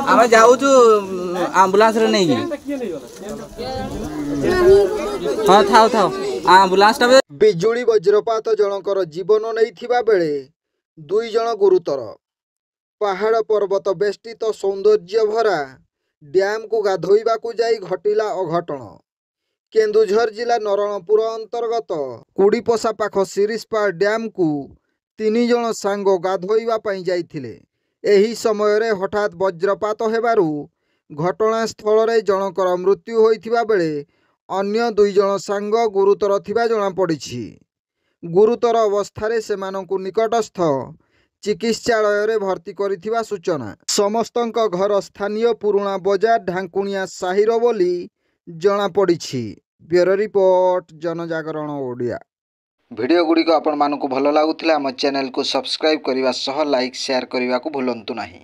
आमे जाऊचु एम्बुलेंस रे नहीं हां थाओ थाओ एम्बुलेंस टा बिजुली वज्रपात जनकर जीवन नहीं बेले दुई जन गुरुतर। पहाड़ पर्वत बेष्टित सौंदर्य भरा डैम को गाधोइबा को जाई घटिला अघटन। केन्दुझर जिला नरणपुर अंतर्गत कुड़ीपसा पाख सिरिसपाड़ डैम को तीन जन सांग गाधोइबा पई जाइथिले। एही समय रे हठात वज्रपात हेबारु घटनास्थल रे जनकर मृत्यु होइथिबा बेले अन्य दुई जन सांग गुरुतर थिबा जणा पड़िछि। गुरुतर अवस्था सेमानंकु निकटस्थ चिकित्सालय रे भर्ती करिथिबा सूचना। समस्तंक घर स्थानीय पुराणा बजार ढांकुनिया साहिर बोली जना पड़िछि। ब्यूरो रिपोर्ट जनजागरण ओडिया। वीडियो गुडी को आपण मानकु भल लागुथिला हम चैनल को सब्सक्राइब करिवा सह लाइक शेयर करिवा को भूलंतु नाही।